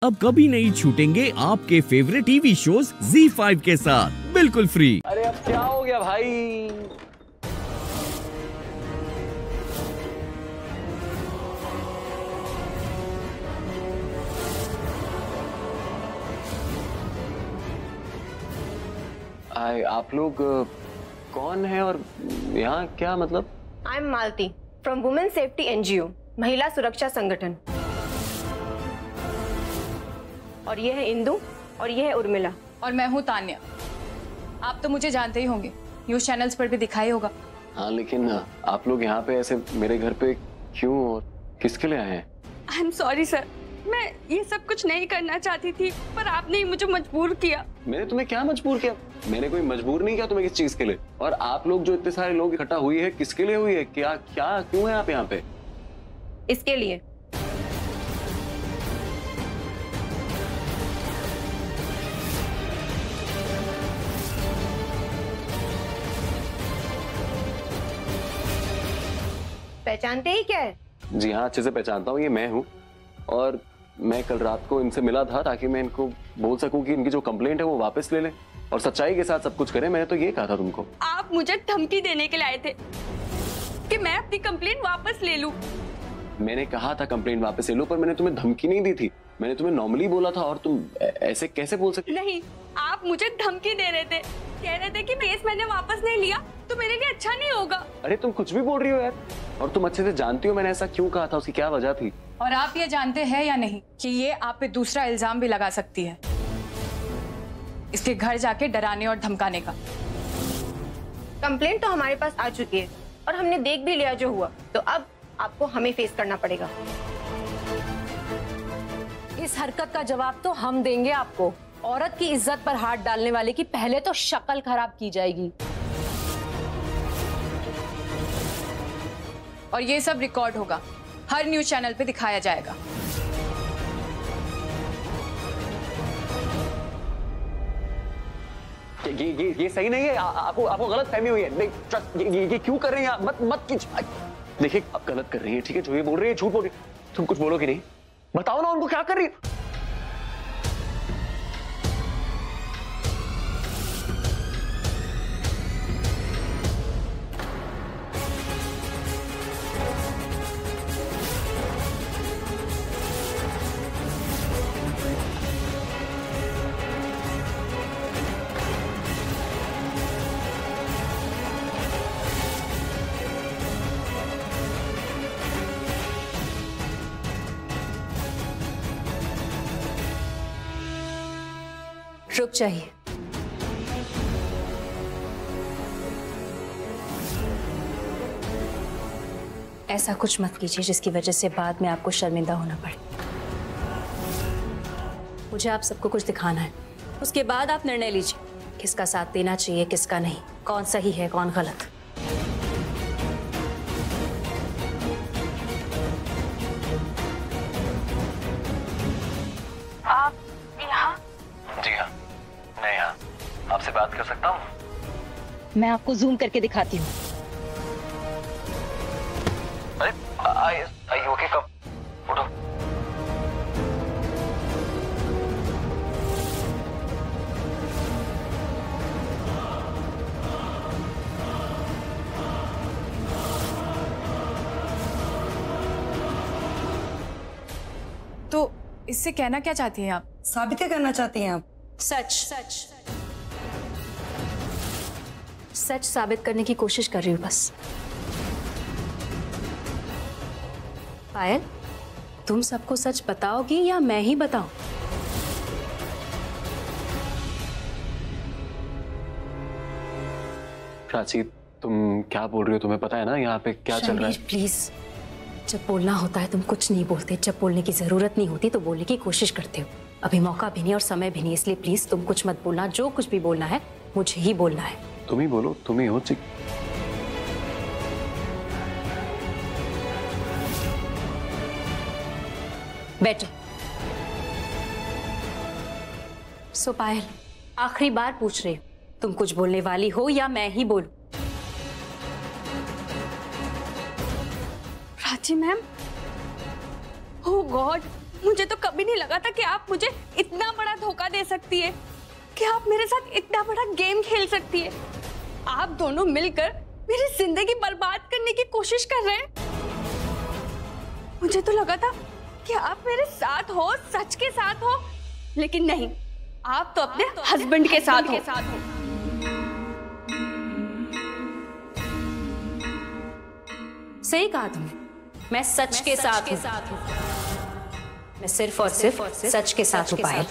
अब कभी नहीं छूटेंगे आपके फेवरेट टीवी शोज ZEE5 के साथ बिल्कुल फ्री। अरे अब क्या हो गया भाई? आप लोग कौन है और यहाँ क्या मतलब? I am Malti from women safety NGO, महिला सुरक्षा संगठन। और ये है इंदु और ये है उर्मिला। और मैं हूँ तान्या। आप तो मुझे जानते ही होंगे, न्यूज चैनल्स पर भी दिखाई होगा। हाँ, लेकिन आप लोग यहाँ पे ऐसे मेरे घर पे क्यों और किसके लिए आए हैं? आई एम सॉरी सर, मैं ये सब कुछ नहीं करना चाहती थी, पर आपने ही मुझे मजबूर किया। मैंने तुम्हें क्या मजबूर किया? मैंने कोई मजबूर नहीं किया तुम्हें किस चीज के लिए। और आप लोग जो इतने सारे लोग इकट्ठा हुई है, किसके लिए हुई है? क्या क्या क्यों है आप यहाँ पे? इसके लिए पहचानते ही क्या है? जी हाँ, अच्छे से पहचानता हूँ, ये मैं हूँ। और मैं कल रात को इनसे मिला था ताकि मैं इनको बोल सकूं कि इनकी जो कंप्लेंट है वो वापस ले लें और सच्चाई के साथ सब कुछ करें। मैंने तो ये कहा था तुमको। आप मुझे धमकी देने के लिए आए थे कि मैं अपनी कंप्लेंट वापस ले लूं। मैंने कहा था कंप्लेंट वापस ले लो, पर मैंने तुम्हें धमकी नहीं दी थी। मैंने तुम्हें नॉर्मली बोला था और तुम ऐसे कैसे बोल सकते? नहीं, आप मुझे धमकी दे रहे थे, कह रहे थे कि केस मैंने वापस नहीं लिया तो मेरे लिए अच्छा नहीं होगा। अरे तुम कुछ भी बोल रही हो यार, और तुम अच्छे से जानती हो मैंने ऐसा क्यों कहा था, उसकी क्या वजह थी। और आप ये जानते हैं या नहीं कि ये आप पे दूसरा इल्जाम भी लगा सकती है, इसके घर जाके डराने और धमकाने का। कंप्लेंट तो हमारे पास आ चुकी है और हमने देख भी लिया जो हुआ, तो अब आपको हमें फेस करना पड़ेगा। इस हरकत का जवाब तो हम देंगे आपको। औरत की इज्जत पर हाथ डालने वाले की पहले तो शक्ल खराब की जाएगी। और ये सब रिकॉर्ड होगा, हर न्यूज चैनल पे दिखाया जाएगा। ये सही नहीं है। आपको गलत फहमी हुई है। ये क्यों कर रही हैं? मत कीजिए। देखिए आप गलत कर रही हैं, ठीक है? जो ये बोल रही है झूठ बोल रही है। तुम कुछ बोलोगे नहीं? बताओ ना उनको क्या कर रही है। रुक चाहिए। ऐसा कुछ मत कीजिए जिसकी वजह से बाद में आपको शर्मिंदा होना पड़े। मुझे आप सबको कुछ दिखाना है, उसके बाद आप निर्णय लीजिए किसका साथ देना चाहिए किसका नहीं, कौन सही है कौन गलत। आप यहाँ? जी हाँ, मैं यहाँ आपसे बात कर सकता हूँ? मैं आपको जूम करके दिखाती हूँ। अरे आई ओके, कब उठो। तो इससे कहना क्या चाहती हैं आप? साबित करना चाहती हैं आप? सच सच सच साबित करने की कोशिश कर रही हूँ बस। पायल, तुम सबको सच बताओगी या मैं ही बताऊं? प्राची, तुम क्या बोल रही हो? तुम्हें पता है ना यहाँ पे क्या चल रहा है? प्लीज, जब बोलना होता है तुम कुछ नहीं बोलते, जब बोलने की जरूरत नहीं होती तो बोलने की कोशिश करते हो। अभी मौका भी नहीं और समय भी नहीं, इसलिए प्लीज तुम कुछ मत बोलना। जो कुछ भी बोलना है मुझे ही बोलना है। तुम ही बोलो, तुम ही हो। बैठो। सो पायल, आखिरी बार पूछ रही हूँ, तुम कुछ बोलने वाली हो या मैं ही बोलूं? प्राची मैम, ओह गॉड, मुझे तो कभी नहीं लगा था कि आप मुझे इतना बड़ा धोखा दे सकती है, कि आप मेरे साथ इतना बड़ा गेम खेल सकती है। आप दोनों मिलकर मेरी जिंदगी बर्बाद करने की कोशिश कर रहे हैं। मुझे तो लगा था कि आप मेरे साथ हो, सच के साथ हो, लेकिन नहीं, आप तो अपने हस्बैंड के साथ हो। सही कहा तुमने, मैं सच के साथ हूँ। मैं सिर्फ और सिर्फ सच के साथ हूँ पायल।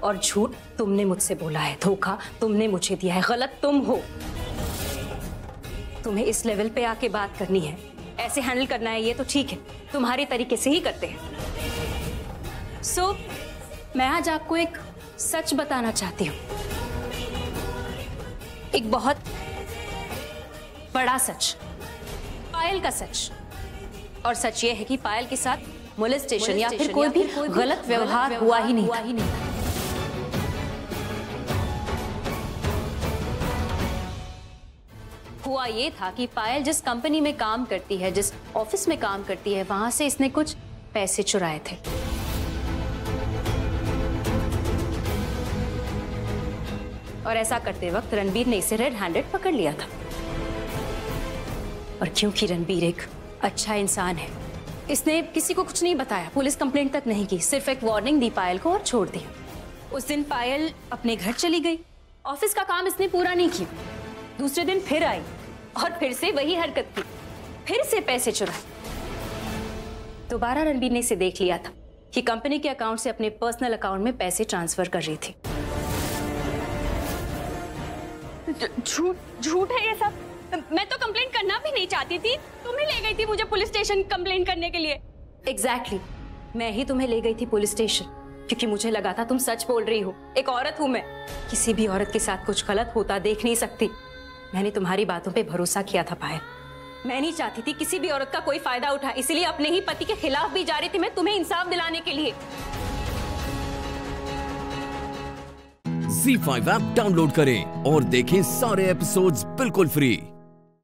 और झूठ तुमने मुझसे बोला है, धोखा तुमने मुझे दिया है, गलत तुम हो। तुम्हें इस लेवल पे आके बात करनी है, ऐसे हैंडल करना है, ये तो ठीक है, तुम्हारे तरीके से ही करते हैं। सो मैं आज आपको एक सच बताना चाहती हूँ, एक बहुत बड़ा सच, पायल का सच। और सच ये है कि पायल के साथ मोलेस्टेशन या फिर कोई भी गलत व्यवहार हुआ ही नहीं। हुआ ये था कि पायल जिस कंपनी में काम करती है, जिस ऑफिस में काम करती है, वहां से इसने कुछ पैसे चुराए थे। और ऐसा करते वक्त रणबीर ने इसे रेड हैंडेड पकड़ लिया था। और क्योंकि रणबीर एक अच्छा इंसान है, इसने किसी को कुछ नहीं बताया, पुलिस कंप्लेंट तक नहीं की, सिर्फ एक वार्निंग दी पायल को और छोड़ दी। उस दिन पायल अपने घर चली गई, ऑफिस का काम इसने पूरा नहीं किया। दूसरे दिन फिर आई और फिर से वही हरकत की, फिर से पैसे चुराए। दोबारा रणबीर ने इसे देख लिया था कि कंपनी के अकाउंट से अपने पर्सनल अकाउंट में पैसे ट्रांसफर कर रही थी। झूठ है ये सब। मैं तो कंप्लेंट करना भी नहीं चाहती थी, तुम ही ले गई थी मुझे पुलिस स्टेशन कंप्लेंट करने के लिए। एग्जैक्टली, मैं ही तुम्हें ले गई थी पुलिस स्टेशन, क्योंकि मुझे लगा था तुम सच बोल रही हो। एक औरत हूं मैं, किसी भी औरत के साथ कुछ गलत होता देख नहीं सकती। मैंने तुम्हारी बातों पे भरोसा किया था पायल। मैं नहीं चाहती थी किसी भी औरत का कोई फायदा उठाए, इसीलिए अपने ही पति के खिलाफ भी जा रही थी मैं, तुम्हें इंसाफ दिलाने के लिए। ZEE5 ऐप डाउनलोड करें और देखें सारे एपिसोड्स बिल्कुल फ्री।